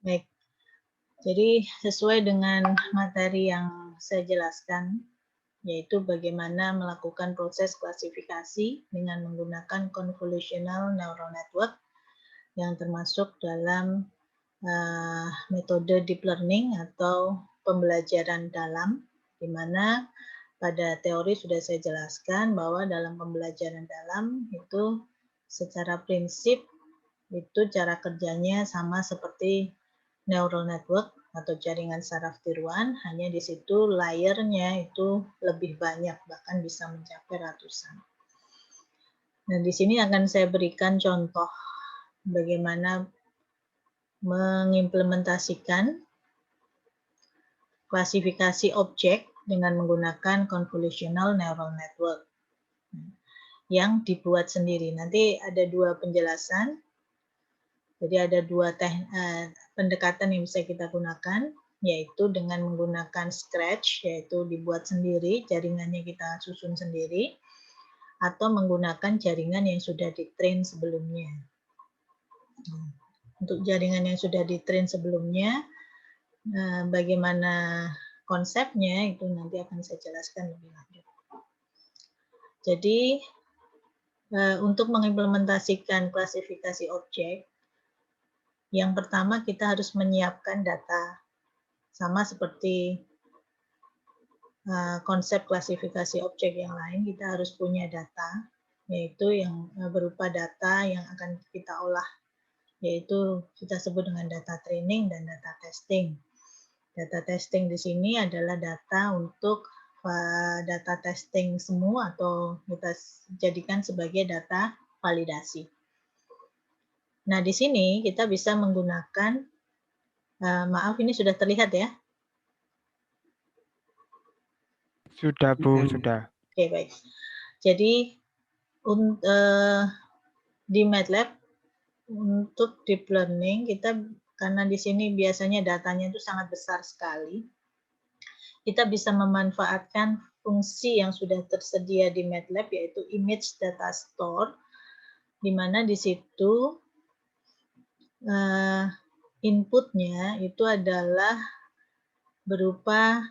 Baik, jadi sesuai dengan materi yang saya jelaskan, yaitu bagaimana melakukan proses klasifikasi dengan menggunakan convolutional neural network yang termasuk dalam metode deep learning atau pembelajaran dalam, di mana pada teori sudah saya jelaskan bahwa dalam pembelajaran dalam itu secara prinsip itu cara kerjanya sama seperti neural network atau jaringan saraf tiruan, hanya di situ layernya itu lebih banyak, bahkan bisa mencapai ratusan. Nah, di sini akan saya berikan contoh bagaimana mengimplementasikan klasifikasi objek dengan menggunakan convolutional neural network yang dibuat sendiri. Nanti ada dua penjelasan. Jadi ada dua pendekatan yang bisa kita gunakan, yaitu dengan menggunakan Scratch, yaitu dibuat sendiri, jaringannya kita susun sendiri, atau menggunakan jaringan yang sudah di-train sebelumnya. Untuk jaringan yang sudah di-train sebelumnya, bagaimana konsepnya itu nanti akan saya jelaskan lebih lanjut. Jadi untuk mengimplementasikan klasifikasi objek, yang pertama kita harus menyiapkan data, sama seperti konsep klasifikasi objek yang lain, kita harus punya data, yaitu yang berupa data yang akan kita olah, yaitu kita sebut dengan data training dan data testing. Data testing di sini adalah data untuk data testing semua atau kita jadikan sebagai data validasi. Nah, di sini kita bisa menggunakan, maaf ini sudah terlihat ya? Sudah, Bu, sudah. Oke, baik. Jadi, di MATLAB, untuk deep learning, kita karena di sini biasanya datanya itu sangat besar sekali, kita bisa memanfaatkan fungsi yang sudah tersedia di MATLAB, yaitu image data store, di mana di situ inputnya itu adalah berupa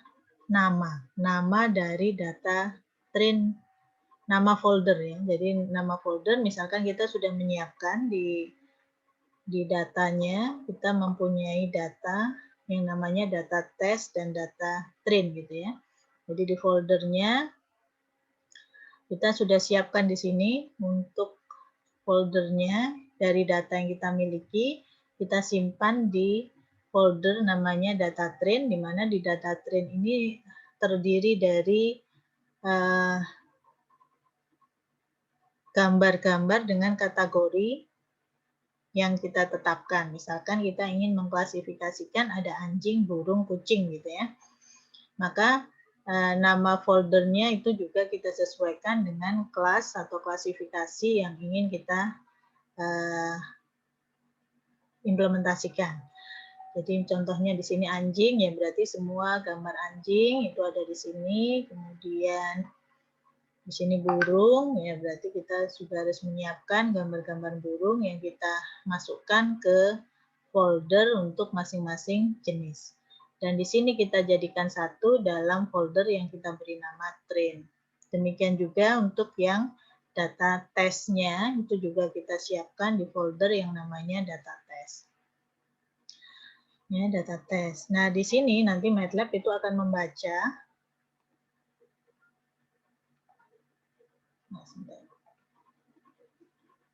nama dari data train, nama folder ya. Jadi nama folder, misalkan kita sudah menyiapkan di datanya, kita mempunyai data yang namanya data test dan data train gitu ya. Jadi di foldernya kita sudah siapkan di sini untuk foldernya dari data yang kita miliki, kita simpan di folder namanya data train, di mana di data train ini terdiri dari gambar-gambar dengan kategori yang kita tetapkan. Misalkan kita ingin mengklasifikasikan ada anjing, burung, kucing gitu ya. Maka nama foldernya itu juga kita sesuaikan dengan kelas atau klasifikasi yang ingin kita implementasikan. Jadi contohnya di sini anjing, ya berarti semua gambar anjing itu ada di sini. Kemudian di sini burung, ya berarti kita juga harus menyiapkan gambar-gambar burung yang kita masukkan ke folder untuk masing-masing jenis. Dan di sini kita jadikan satu dalam folder yang kita beri nama train. Demikian juga untuk yang data testnya itu juga kita siapkan di folder yang namanya data test. Ya, data test. Nah, di sini nanti MATLAB itu akan membaca.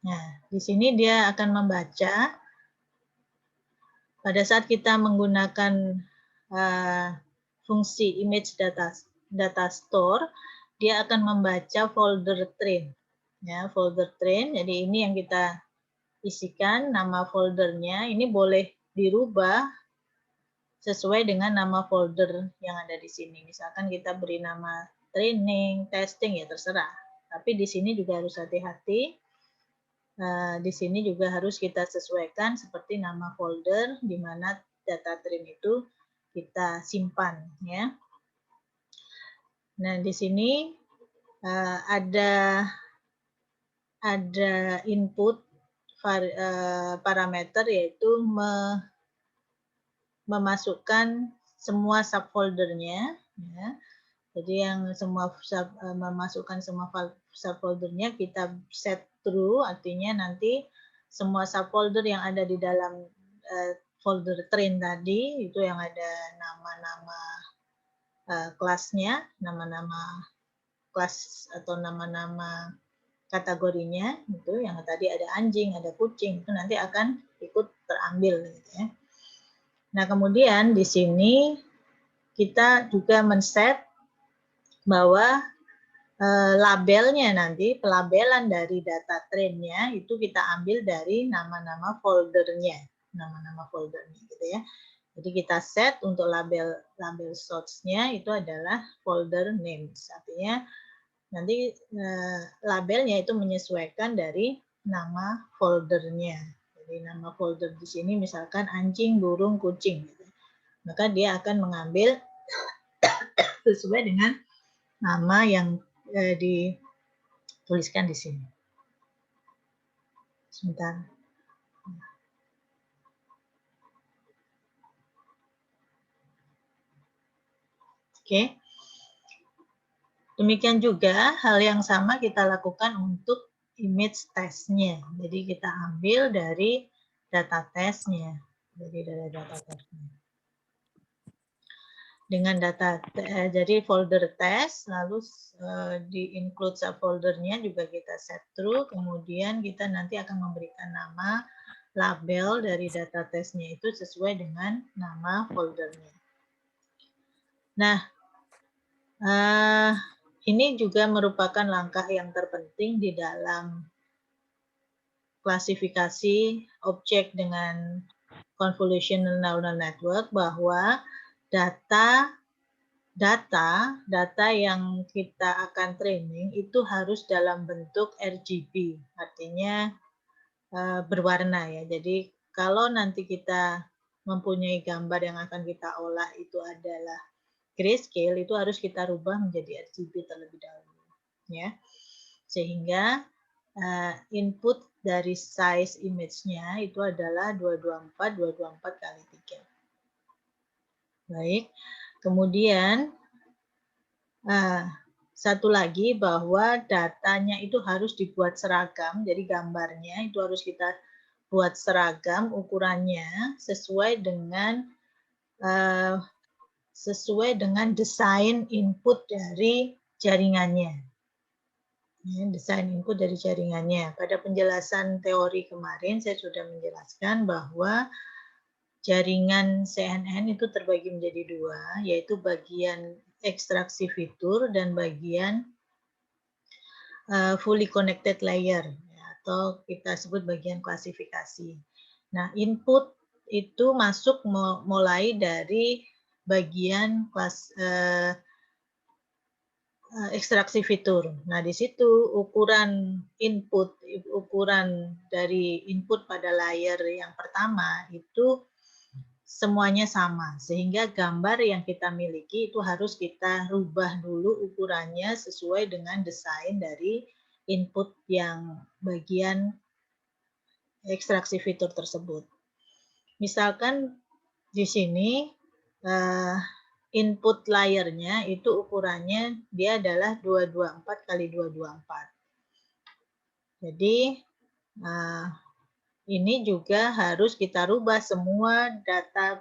Nah, di sini dia akan membaca. Pada saat kita menggunakan fungsi image data store, dia akan membaca folder train. Ya, folder train. Jadi ini yang kita isikan nama foldernya. Ini boleh dirubah sesuai dengan nama folder yang ada di sini. Misalkan kita beri nama training, testing, ya terserah. Tapi di sini juga harus hati-hati. Di sini juga harus kita sesuaikan seperti nama folder di mana data train itu kita simpan ya. Nah, di sini ada input parameter, yaitu memasukkan semua subfoldernya, ya. Jadi yang memasukkan semua subfoldernya kita set true, artinya nanti semua subfolder yang ada di dalam folder train tadi itu yang ada nama-nama kelasnya, nama-nama kelas atau nama-nama kategorinya itu yang tadi ada anjing, ada kucing, itu nanti akan ikut terambil gitu ya. Nah, kemudian di sini kita juga men-set bahwa labelnya nanti, pelabelan dari data trainnya itu kita ambil dari nama-nama foldernya, nama-nama foldernya gitu ya. Jadi kita set untuk label source-nya itu adalah folder names, artinya nanti labelnya itu menyesuaikan dari nama foldernya. Jadi nama folder di sini misalkan anjing, burung, kucing, gitu. Maka dia akan mengambil sesuai dengan nama yang dituliskan di sini. Sebentar. Oke. Demikian juga hal yang sama kita lakukan untuk image test-nya. Jadi kita ambil dari data test-nya. Jadi dari data test-nya. Dengan data, jadi folder test, lalu di include subfoldernya juga kita set true, kemudian kita nanti akan memberikan nama label dari data testnya itu sesuai dengan nama foldernya. Nah, ini juga merupakan langkah yang terpenting di dalam klasifikasi objek dengan convolutional neural network, bahwa data yang kita akan training itu harus dalam bentuk RGB, artinya berwarna ya. Jadi kalau nanti kita mempunyai gambar yang akan kita olah itu adalah grayscale, itu harus kita rubah menjadi RGB terlebih dahulu, ya. Sehingga input dari size image-nya itu adalah 224 kali 3. Baik, kemudian satu lagi bahwa datanya itu harus dibuat seragam, jadi gambarnya itu harus kita buat seragam ukurannya sesuai dengan desain input dari jaringannya. Ya, desain input dari jaringannya. Pada penjelasan teori kemarin saya sudah menjelaskan bahwa jaringan CNN itu terbagi menjadi dua, yaitu bagian ekstraksi fitur dan bagian fully connected layer, atau kita sebut bagian klasifikasi. Nah, input itu masuk mulai dari bagian ekstraksi fitur. Nah, di situ ukuran dari input pada layer yang pertama itu semuanya sama, sehingga gambar yang kita miliki itu harus kita rubah dulu ukurannya sesuai dengan desain dari input yang bagian ekstraksi fitur tersebut. Misalkan di sini input layernya itu ukurannya dia adalah 224 kali 224. Jadi ini juga harus kita rubah, semua data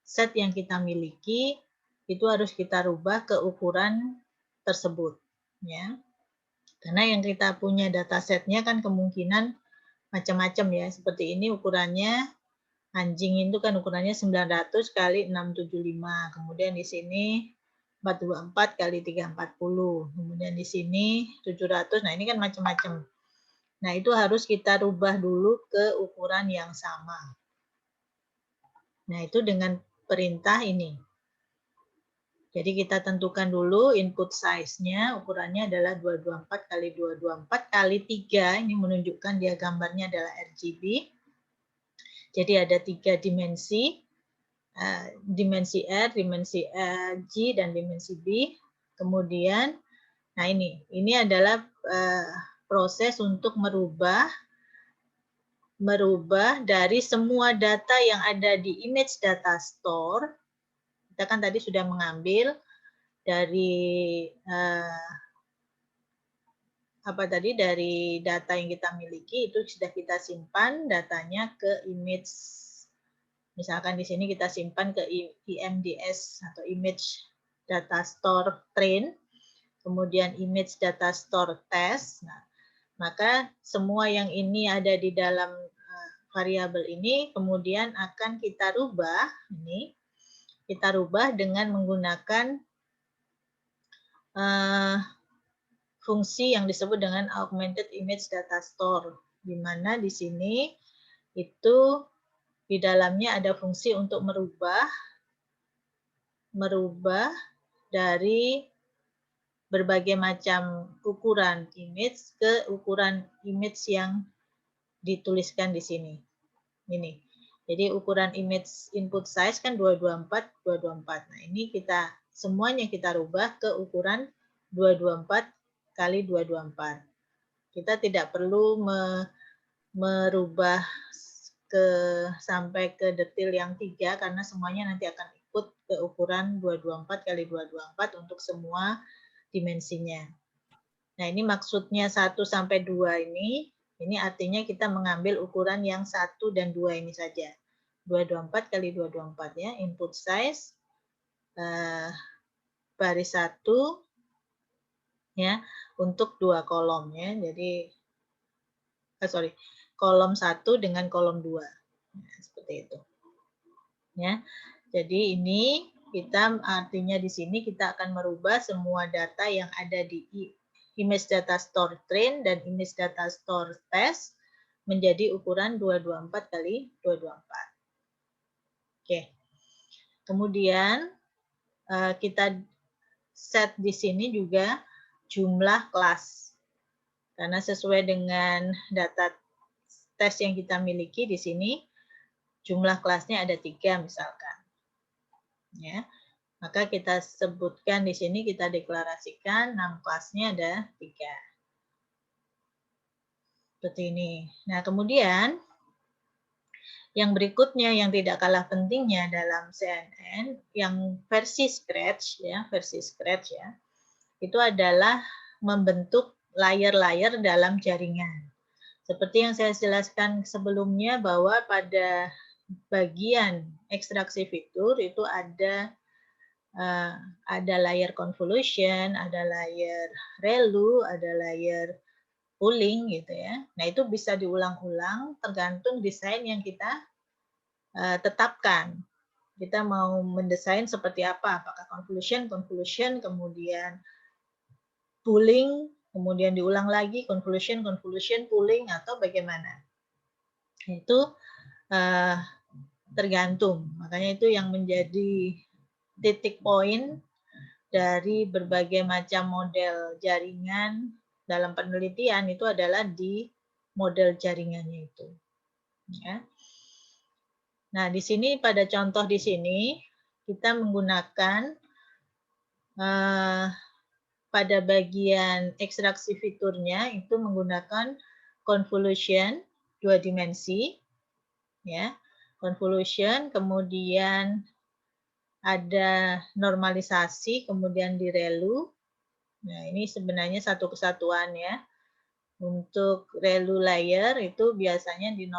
set yang kita miliki itu harus kita rubah ke ukuran tersebut, ya. Karena yang kita punya data setnya kan kemungkinan macam-macam ya. Seperti ini ukurannya, anjing itu kan ukurannya 900 kali 675. Kemudian di sini 424 kali 340. Kemudian di sini 700. Nah, ini kan macam-macam. Nah, itu harus kita rubah dulu ke ukuran yang sama. Nah, itu dengan perintah ini. Jadi kita tentukan dulu input size-nya, ukurannya adalah 224 kali 224 kali 3. Ini menunjukkan dia gambarnya adalah RGB. Jadi ada 3 dimensi. Dimensi R, dimensi G, dan dimensi B. Kemudian, nah ini adalah proses untuk merubah merubah dari semua data yang ada di image data store. Kita kan tadi sudah mengambil dari dari data yang kita miliki itu sudah kita simpan datanya ke image. Misalkan di sini kita simpan ke IMDS atau image data store train, kemudian image data store test. Nah, maka semua yang ini ada di dalam variabel ini kemudian akan kita rubah dengan menggunakan fungsi yang disebut dengan augmented image data store, di mana di sini itu di dalamnya ada fungsi untuk merubah dari berbagai macam ukuran image ke ukuran image yang dituliskan di sini. Ini. Jadi ukuran image input size kan 224 224. Nah, ini semuanya kita rubah ke ukuran 224 kali 224. Kita tidak perlu merubah sampai ke detail yang 3 karena semuanya nanti akan ikut ke ukuran 224 kali 224 untuk semua dimensinya. Nah, ini maksudnya 1 sampai 2 ini artinya kita mengambil ukuran yang 1 dan 2 ini saja. 224 kali 224 ya, input size baris 1 ya untuk 2 kolom ya. Jadi kolom 1 dengan kolom 2. Nah, seperti itu. Ya. Jadi ini kita artinya di sini kita akan merubah semua data yang ada di image data store train dan image data store test menjadi ukuran 224 kali 224. Oke. Kemudian kita set di sini juga jumlah kelas. Karena sesuai dengan data tes yang kita miliki di sini, jumlah kelasnya ada 3 misalkan. Ya. Maka kita sebutkan di sini, kita deklarasikan 6 kelasnya ada 3. Seperti ini. Nah, kemudian yang berikutnya yang tidak kalah pentingnya dalam CNN, yang versi Scratch ya, itu adalah membentuk layer-layer dalam jaringan. Seperti yang saya jelaskan sebelumnya bahwa pada bagian ekstraksi fitur itu ada layer convolution, ada layer ReLU, ada layer pooling gitu ya. Nah, itu bisa diulang-ulang tergantung desain yang kita tetapkan. Kita mau mendesain seperti apa? Apakah convolution, kemudian pooling, kemudian diulang lagi convolution, pooling, atau bagaimana? Itu tergantung. Makanya itu yang menjadi titik poin dari berbagai macam model jaringan dalam penelitian itu adalah di model jaringannya itu. Ya. Nah, di sini pada contoh di sini kita menggunakan pada bagian ekstraksi fiturnya itu menggunakan convolution 2 dimensi, ya, convolution, kemudian ada normalisasi, kemudian di ReLU. Nah, ini sebenarnya satu kesatuan ya. Untuk ReLU layer itu biasanya di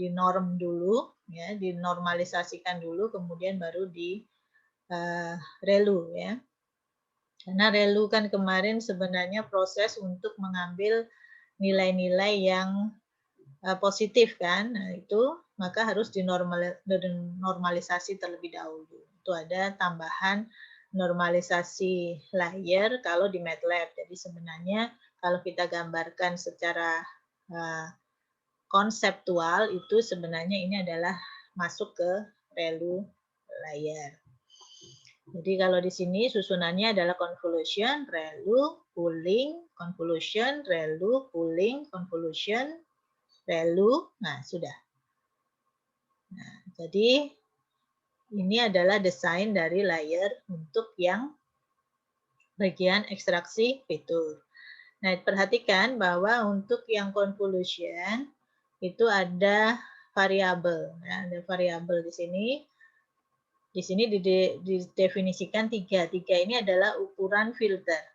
norm dulu, ya, dinormalisasikan dulu, kemudian baru di ReLU ya. Karena ReLU kan kemarin sebenarnya proses untuk mengambil nilai-nilai yang positif kan, nah, itu maka harus dinormalisasi terlebih dahulu. Itu ada tambahan normalisasi layer kalau di MATLAB. Jadi sebenarnya kalau kita gambarkan secara konseptual itu sebenarnya ini adalah masuk ke ReLU layer. Jadi kalau di sini susunannya adalah convolution, ReLU, pooling, convolution, ReLU, pooling, convolution, ReLU. Nah, sudah. Nah, jadi ini adalah desain dari layer untuk yang bagian ekstraksi fitur. Nah, perhatikan bahwa untuk yang convolution itu ada variabel. Ya, ada variabel di sini. Di sini didefinisikan tiga. Tiga ini adalah ukuran filter.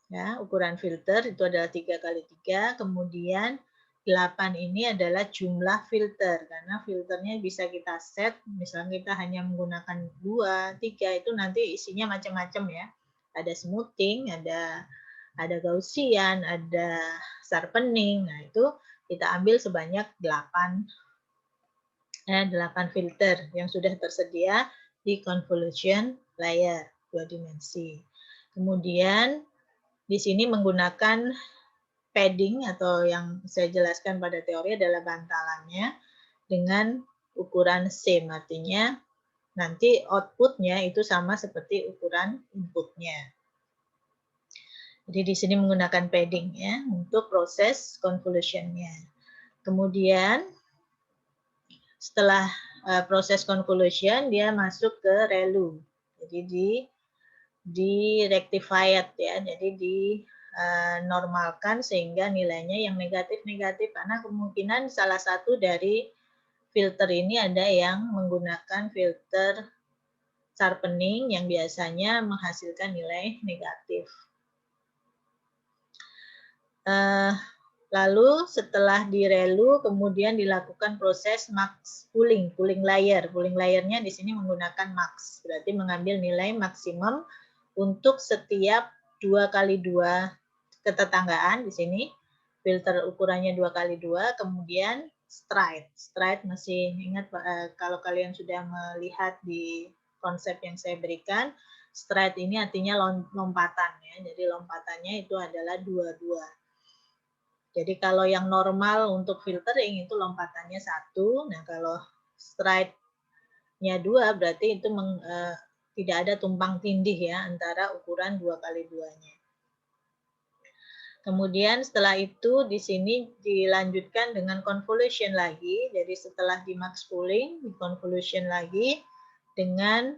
Ya, ukuran filter itu adalah 3x3, kemudian 8 ini adalah jumlah filter, karena filternya bisa kita set, misalnya kita hanya menggunakan 2, 3, itu nanti isinya macam-macam ya. Ada smoothing, ada Gaussian, ada sharpening, nah itu kita ambil sebanyak 8 filter yang sudah tersedia di convolution layer 2 dimensi. Kemudian di sini menggunakan padding atau yang saya jelaskan pada teori adalah bantalannya dengan ukuran same, artinya nanti outputnya itu sama seperti ukuran inputnya. Jadi di sini menggunakan padding ya untuk proses convolutionnya. Kemudian setelah proses convolution dia masuk ke ReLU. Jadi di rectified ya, jadi normalkan sehingga nilainya yang negatif-negatif, karena kemungkinan salah satu dari filter ini ada yang menggunakan filter sharpening yang biasanya menghasilkan nilai negatif. Lalu setelah di ReLU kemudian dilakukan proses max pooling layer. Pooling layernya di sini menggunakan max, berarti mengambil nilai maksimum untuk setiap 2x2 ketetanggaan di sini. Filter ukurannya 2x2, kemudian stride. Stride masih ingat kalau kalian sudah melihat di konsep yang saya berikan, stride ini artinya lompatan ya. Jadi lompatannya itu adalah 2-2. Jadi kalau yang normal untuk filtering itu lompatannya 1. Nah kalau stride-nya 2 berarti itu tidak ada tumpang tindih ya antara ukuran 2x2-nya. Kemudian setelah itu di sini dilanjutkan dengan convolution lagi. Jadi setelah di max pooling, di convolution lagi dengan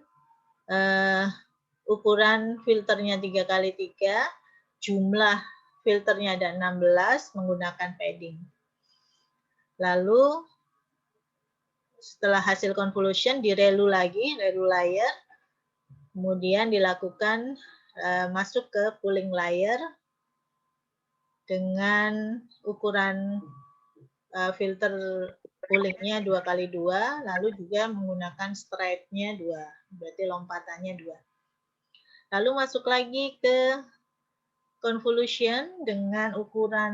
ukuran filternya 3x3, jumlah filternya ada 16 menggunakan padding. Lalu setelah hasil convolution di ReLU lagi, ReLU layer, kemudian dilakukan masuk ke pooling layer dengan ukuran filter poolingnya 2x2, lalu juga menggunakan stride-nya 2, berarti lompatannya 2. Lalu masuk lagi ke convolution dengan ukuran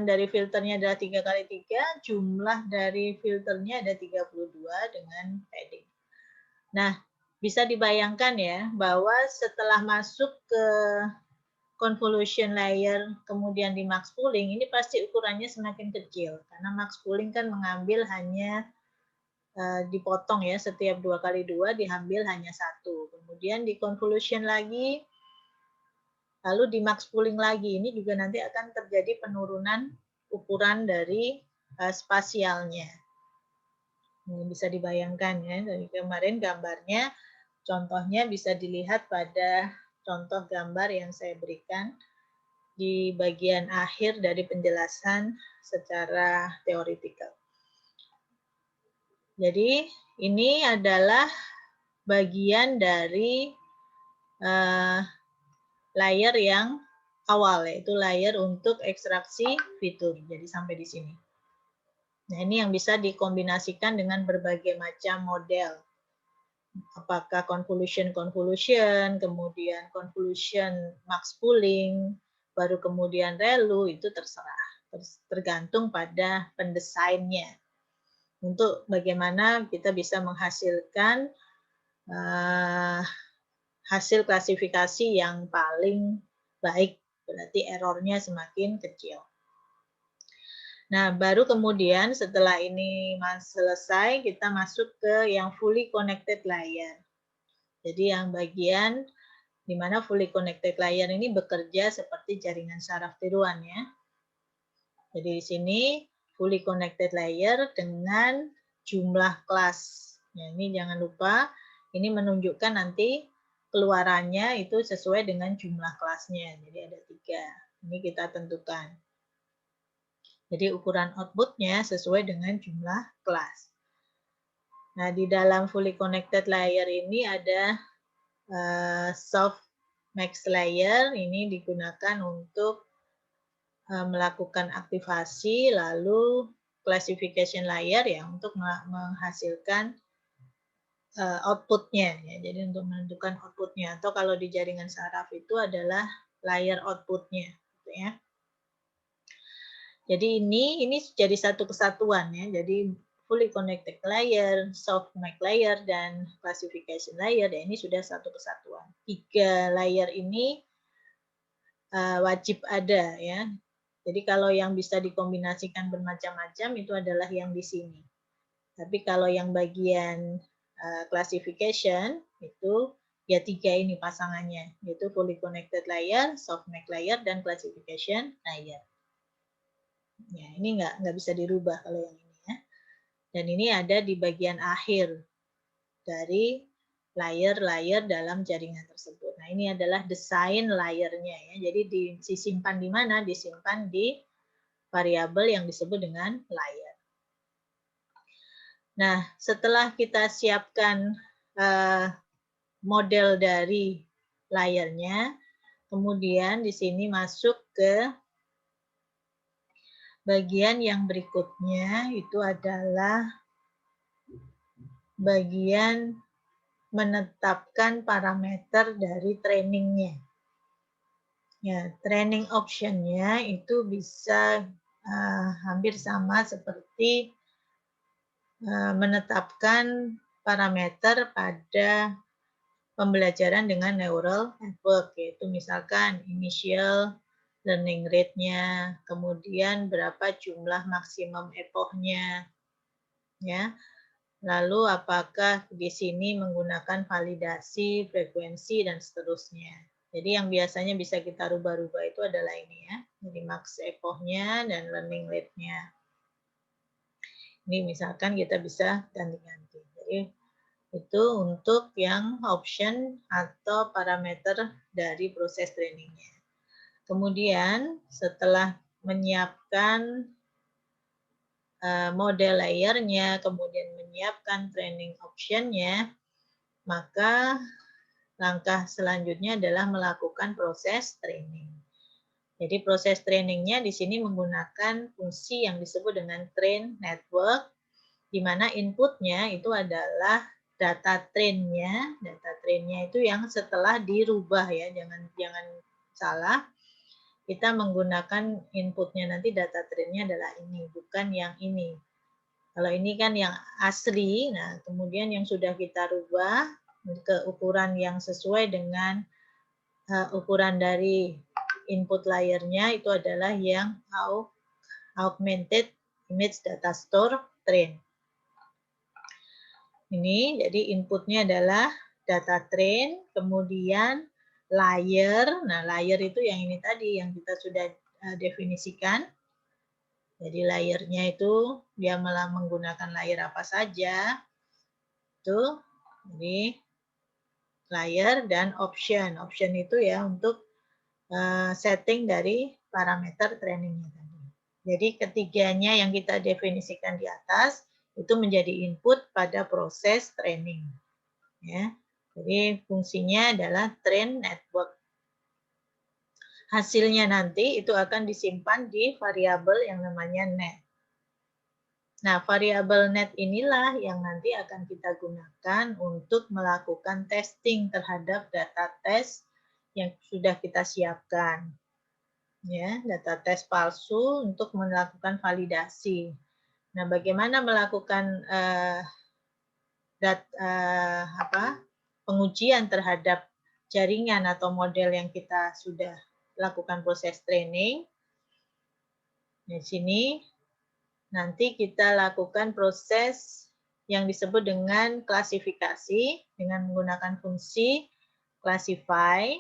dari filternya adalah 3x3, jumlah dari filternya ada 32 dengan padding. Nah, bisa dibayangkan ya bahwa setelah masuk ke convolution layer kemudian di max pooling, ini pasti ukurannya semakin kecil karena max pooling kan mengambil hanya dipotong ya, setiap 2x2 diambil hanya 1. Kemudian di convolution lagi, lalu di max pooling lagi, ini juga nanti akan terjadi penurunan ukuran dari spasialnya. Ini bisa dibayangkan ya, dari kemarin gambarnya, contohnya bisa dilihat pada contoh gambar yang saya berikan di bagian akhir dari penjelasan secara teoritikal. Jadi ini adalah bagian dari layer yang awal, yaitu layer untuk ekstraksi fitur. Jadi sampai di sini. Nah ini yang bisa dikombinasikan dengan berbagai macam model. Apakah convolution, kemudian convolution max pooling, baru kemudian ReLU, itu terserah. Tergantung pada pendesainnya. Untuk bagaimana kita bisa menghasilkan hasil klasifikasi yang paling baik, berarti errornya semakin kecil. Nah, baru kemudian setelah ini selesai, kita masuk ke yang fully connected layer. Jadi yang bagian di mana fully connected layer ini bekerja seperti jaringan saraf tiruan ya. Jadi di sini fully connected layer dengan jumlah kelas. Nah, ini jangan lupa, ini menunjukkan nanti keluarannya itu sesuai dengan jumlah kelasnya. Jadi ada 3. Ini kita tentukan. Jadi ukuran outputnya sesuai dengan jumlah kelas. Nah, di dalam fully connected layer ini ada soft max layer. Ini digunakan untuk melakukan aktivasi, lalu classification layer ya untuk menghasilkan outputnya. Ya. Jadi untuk menentukan outputnya. Atau kalau di jaringan saraf itu adalah layer outputnya. Gitu ya. Jadi ini jadi satu kesatuan ya. Jadi fully connected layer, soft max layer, dan classification layer. Dan ini sudah satu kesatuan. 3 layer ini wajib ada ya. Jadi kalau yang bisa dikombinasikan bermacam-macam itu adalah yang di sini. Tapi kalau yang bagian classification itu ya 3 ini pasangannya, yaitu fully connected layer, soft max layer, dan classification layer. Ya, ini nggak bisa dirubah kalau yang ini ya. Dan ini ada di bagian akhir dari layer-layer dalam jaringan tersebut. Nah, ini adalah desain layernya ya. Jadi disimpan di mana? Disimpan di variabel yang disebut dengan layer. Nah, setelah kita siapkan model dari layernya, kemudian di sini masuk ke bagian yang berikutnya, itu adalah bagian menetapkan parameter dari trainingnya. Ya, training optionnya itu bisa hampir sama seperti menetapkan parameter pada pembelajaran dengan neural network, yaitu misalkan initial learning rate-nya, kemudian berapa jumlah maksimum epoch-nya, ya. Lalu apakah di sini menggunakan validasi, frekuensi, dan seterusnya. Jadi yang biasanya bisa kita rubah-rubah itu adalah ini ya. Jadi max epoch-nya dan learning rate-nya. Ini misalkan kita bisa ganti-ganti. Jadi itu untuk yang option atau parameter dari proses trainingnya. Kemudian setelah menyiapkan model layernya, kemudian menyiapkan training optionnya, maka langkah selanjutnya adalah melakukan proses training. Jadi proses trainingnya di sini menggunakan fungsi yang disebut dengan train network, di mana inputnya itu adalah data trainnya. Data trainnya itu yang setelah dirubah ya, jangan salah. Kita menggunakan inputnya nanti data trainnya adalah ini, bukan yang ini. Kalau ini kan yang asli, nah kemudian yang sudah kita rubah ke ukuran yang sesuai dengan ukuran dari input layernya itu adalah yang augmented image data store train. Ini jadi inputnya adalah data train, kemudian layer. Nah, layer itu yang ini tadi yang kita sudah definisikan. Jadi layernya itu dia malah menggunakan layer apa saja. Itu jadi layer dan option. Option itu ya untuk setting dari parameter trainingnya tadi. Jadi ketiganya yang kita definisikan di atas itu menjadi input pada proses training. Ya. Jadi fungsinya adalah train network. Hasilnya nanti itu akan disimpan di variabel yang namanya net. Nah, variabel net inilah yang nanti akan kita gunakan untuk melakukan testing terhadap data test yang sudah kita siapkan. Ya, data test palsu untuk melakukan validasi. Nah, bagaimana melakukan pengujian terhadap jaringan atau model yang kita sudah lakukan proses training. Di sini nanti kita lakukan proses yang disebut dengan klasifikasi dengan menggunakan fungsi classify,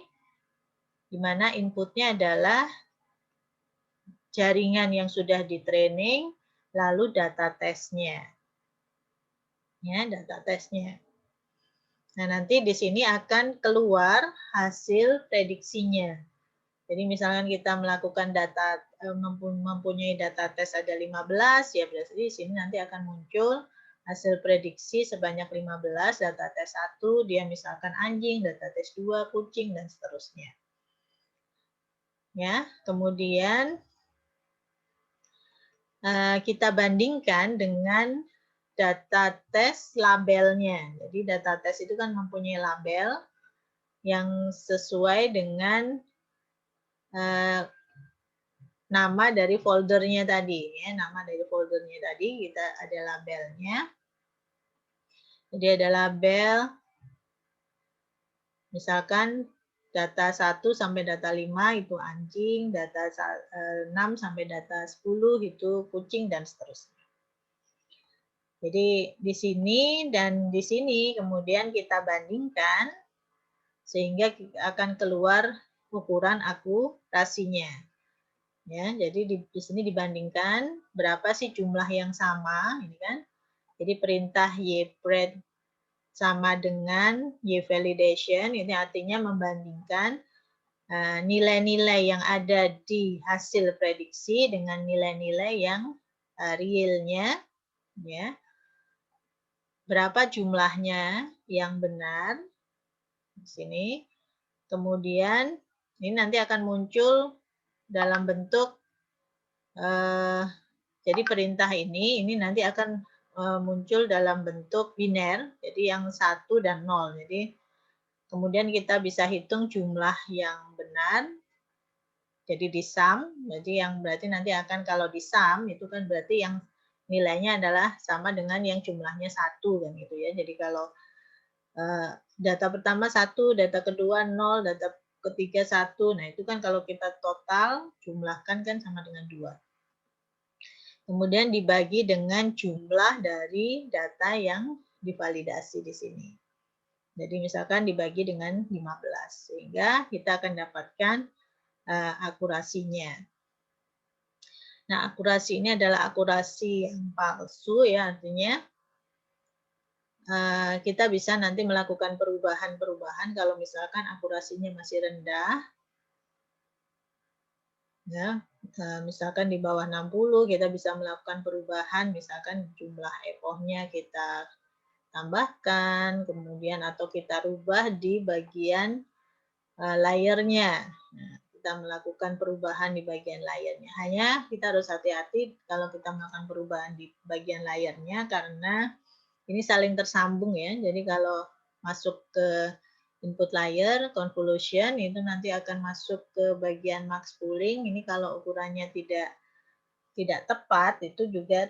di mana inputnya adalah jaringan yang sudah di training, lalu data testnya. Ya, data testnya. Nah, nanti di sini akan keluar hasil prediksinya. Jadi misalkan kita melakukan data mempunyai data tes ada 15, ya berarti di sini nanti akan muncul hasil prediksi sebanyak 15, data tes 1 dia misalkan anjing, data tes 2 kucing dan seterusnya. Ya, kemudian kita bandingkan dengan data tes labelnya. Jadi data tes itu kan mempunyai label yang sesuai dengan nama dari foldernya tadi. Ya, nama dari foldernya tadi kita ada labelnya. Jadi ada label, misalkan data 1 sampai data 5 itu anjing, data 6 sampai data 10 itu kucing, dan seterusnya. Jadi di sini dan di sini kemudian kita bandingkan sehingga akan keluar ukuran akurasinya. Ya, jadi di sini dibandingkan berapa sih jumlah yang sama, ini kan. Jadi perintah ypred sama dengan yvalidation, ini artinya membandingkan nilai-nilai yang ada di hasil prediksi dengan nilai-nilai yang realnya, ya. Berapa jumlahnya yang benar di sini. Kemudian ini nanti akan muncul dalam bentuk jadi perintah ini nanti akan muncul dalam bentuk biner, jadi yang 1 dan 0. Jadi kemudian kita bisa hitung jumlah yang benar, jadi di sum, jadi yang berarti nanti akan kalau di sum itu kan berarti yang nilainya adalah sama dengan yang jumlahnya 1 kan gitu ya. Jadi kalau data pertama 1, data kedua 0, data ketiga 1, nah itu kan kalau kita total jumlahkan kan sama dengan 2. Kemudian dibagi dengan jumlah dari data yang divalidasi di sini. Jadi misalkan dibagi dengan 15, sehingga kita akan dapatkan akurasinya. Nah, akurasi ini adalah akurasi yang palsu, ya, artinya kita bisa nanti melakukan perubahan-perubahan kalau misalkan akurasinya masih rendah. Ya, misalkan di bawah 60 kita bisa melakukan perubahan, misalkan jumlah epochnya kita tambahkan, kemudian atau kita rubah di bagian layernya. Nah, kita melakukan perubahan di bagian layernya. Hanya kita harus hati-hati kalau kita melakukan perubahan di bagian layernya karena ini saling tersambung ya. Jadi kalau masuk ke input layer, convolution, itu nanti akan masuk ke bagian max pooling. Ini kalau ukurannya tidak tepat, itu juga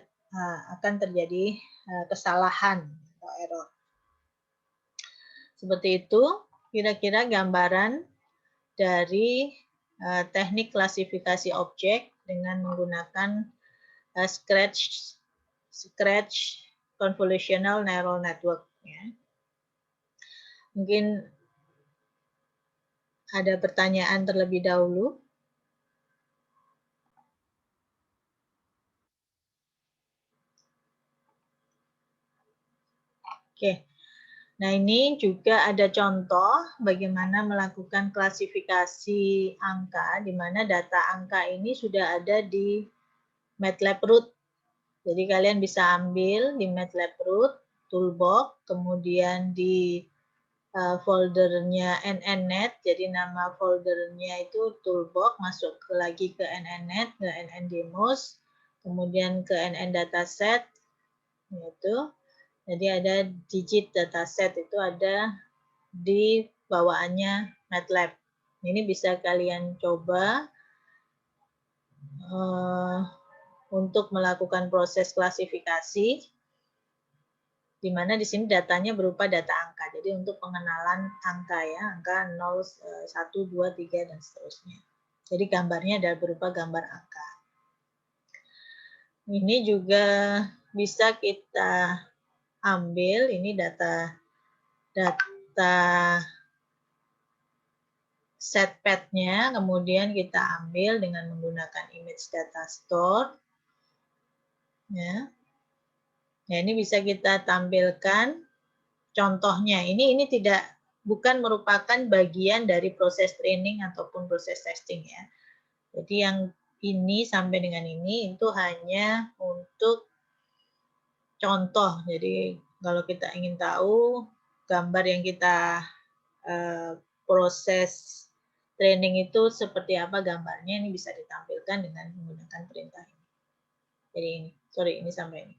akan terjadi kesalahan atau error. Seperti itu, kira-kira gambaran dari teknik klasifikasi objek dengan menggunakan Scratch Convolutional Neural Network. Ya. Mungkin ada pertanyaan terlebih dahulu. Oke, nah ini juga ada contoh bagaimana melakukan klasifikasi angka, di mana data angka ini sudah ada di MATLAB root. Jadi kalian bisa ambil di MATLAB root, toolbox, kemudian di foldernya NNNet, jadi nama foldernya itu toolbox, masuk lagi ke NNNet, ke NNDemos, kemudian ke NN dataset, yaitu, jadi ada digit dataset itu ada di bawaannya MATLAB. Ini bisa kalian coba untuk melakukan proses klasifikasi, di mana di sini datanya berupa data angka. Jadi untuk pengenalan angka ya, angka 0, 1, 2, 3, dan seterusnya. Jadi gambarnya adalah berupa gambar angka. Ini juga bisa kita ambil, ini data setpad-nya, kemudian kita ambil dengan menggunakan image data store. Ya. Nah, ini bisa kita tampilkan contohnya. Ini tidak bukan merupakan bagian dari proses training ataupun proses testing ya. Jadi yang ini sampai dengan ini itu hanya untuk contoh. Jadi kalau kita ingin tahu gambar yang kita proses training itu seperti apa gambarnya, ini bisa ditampilkan dengan menggunakan perintah ini. Jadi ini, sorry, ini sampai ini.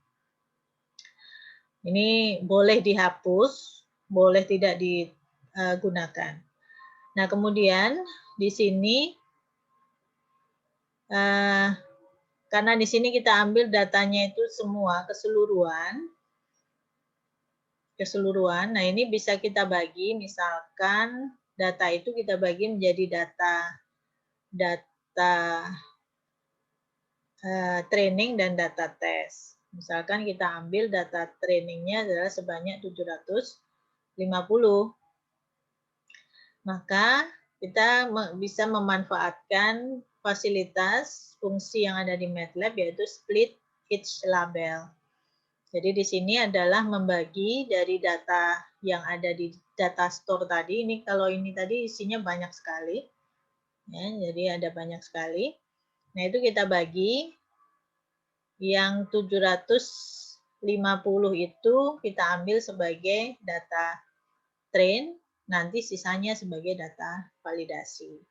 Ini boleh dihapus, boleh tidak digunakan. Nah, kemudian di sini karena di sini kita ambil datanya itu semua keseluruhan. Nah ini bisa kita bagi, misalkan data itu kita bagi menjadi data training dan data tes. Misalkan kita ambil data trainingnya adalah sebanyak 750. Maka kita bisa memanfaatkan fasilitas fungsi yang ada di MATLAB yaitu split each label. Jadi di sini adalah membagi dari data yang ada di data store tadi. Ini kalau ini tadi isinya banyak sekali. Ya, jadi ada banyak sekali. Nah, itu kita bagi yang 750 itu kita ambil sebagai data train, nanti sisanya sebagai data validasi.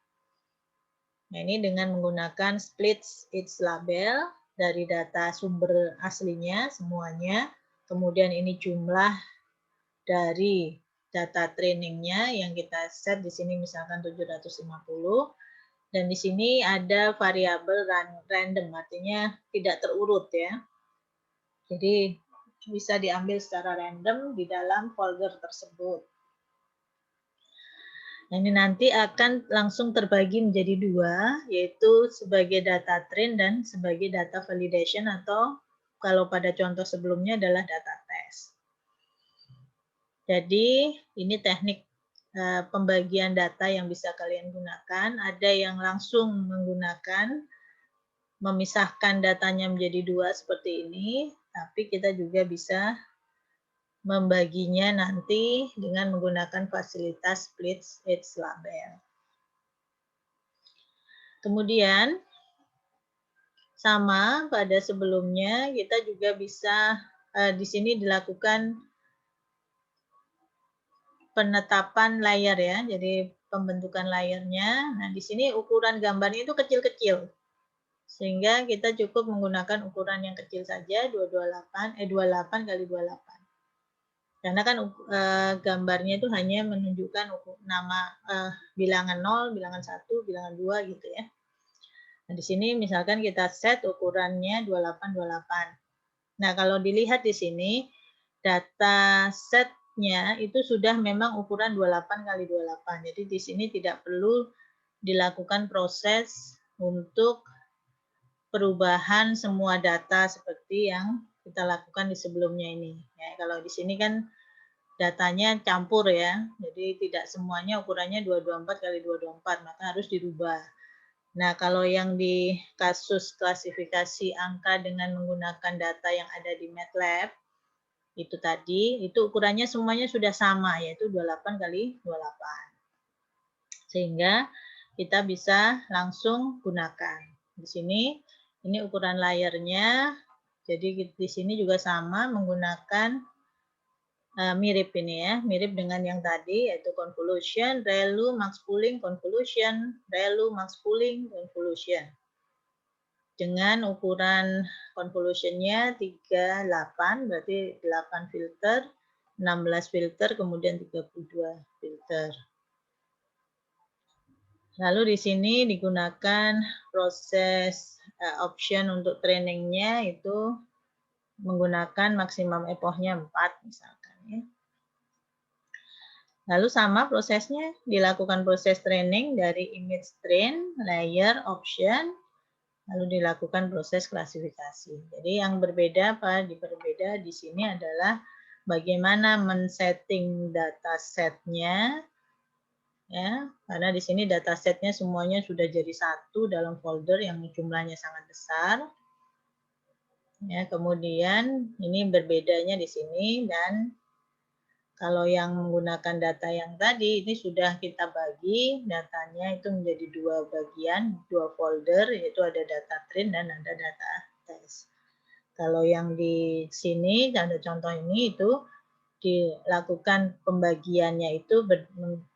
Nah, ini dengan menggunakan split each label dari data sumber aslinya semuanya, kemudian ini jumlah dari data trainingnya yang kita set di sini misalkan 750, dan di sini ada variabel random, artinya tidak terurut ya. Jadi bisa diambil secara random di dalam folder tersebut. Nah, ini nanti akan langsung terbagi menjadi dua, yaitu sebagai data train dan sebagai data validation, atau kalau pada contoh sebelumnya adalah data test. Jadi ini teknik pembagian data yang bisa kalian gunakan. Ada yang langsung menggunakan memisahkan datanya menjadi dua seperti ini, tapi kita juga bisa membaginya nanti dengan menggunakan fasilitas split each label. Kemudian sama pada sebelumnya kita juga bisa di sini dilakukan penetapan layer ya. Jadi pembentukan layernya. Nah, di sini ukuran gambarnya itu kecil-kecil. Sehingga kita cukup menggunakan ukuran yang kecil saja 28 kali 28. Karena kan gambarnya itu hanya menunjukkan nama bilangan 0, bilangan 1, bilangan 2 gitu ya. Nah, di sini misalkan kita set ukurannya 28. Nah, kalau dilihat di sini data setnya itu sudah memang ukuran 28 kali 28. Jadi di sini tidak perlu dilakukan proses untuk perubahan semua data seperti yang kita lakukan di sebelumnya ini. Ya, kalau di sini kan datanya campur ya, jadi tidak semuanya ukurannya 224 kali 224, maka harus dirubah. Nah, kalau yang di kasus klasifikasi angka dengan menggunakan data yang ada di MATLAB, itu tadi, itu ukurannya semuanya sudah sama, yaitu 28 kali 28. Sehingga kita bisa langsung gunakan. Di sini, ini ukuran layernya, jadi di sini juga sama menggunakan mirip ini ya, mirip dengan yang tadi, yaitu convolution, ReLU, max pooling, convolution, ReLU, max pooling, convolution. Dengan ukuran convolutionnya 38, berarti 8 filter, 16 filter, kemudian 32 filter. Lalu di sini digunakan proses option untuk trainingnya itu menggunakan maksimum epochnya 4 misalkan ya. Lalu sama prosesnya dilakukan proses training dari image train, layer, option, lalu dilakukan proses klasifikasi. Jadi yang berbeda di sini adalah bagaimana men-setting data setnya, ya, karena di sini data setnya semuanya sudah jadi satu dalam folder yang jumlahnya sangat besar. Ya, kemudian ini berbedanya di sini, dan Kalau yang menggunakan data yang tadi, ini sudah kita bagi datanya itu menjadi dua bagian, dua folder, yaitu ada data train dan ada data test. Kalau yang di sini, ada contoh ini itu dilakukan pembagiannya itu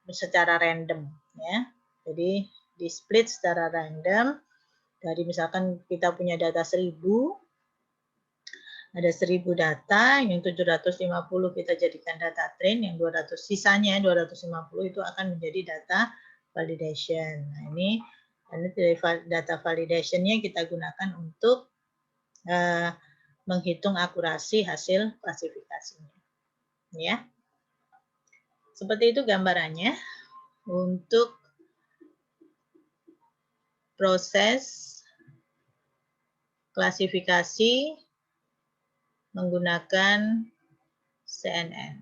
secara random, ya. Jadi di split secara random. Dari misalkan kita punya data 1000, ada 1000 data, yang 750 kita jadikan data train, yang 200 sisanya 250 itu akan menjadi data validation. Nah, ini dari data validation-nya kita gunakan untuk menghitung akurasi hasil klasifikasinya. Ya. Seperti itu gambarannya untuk proses klasifikasi menggunakan CNN.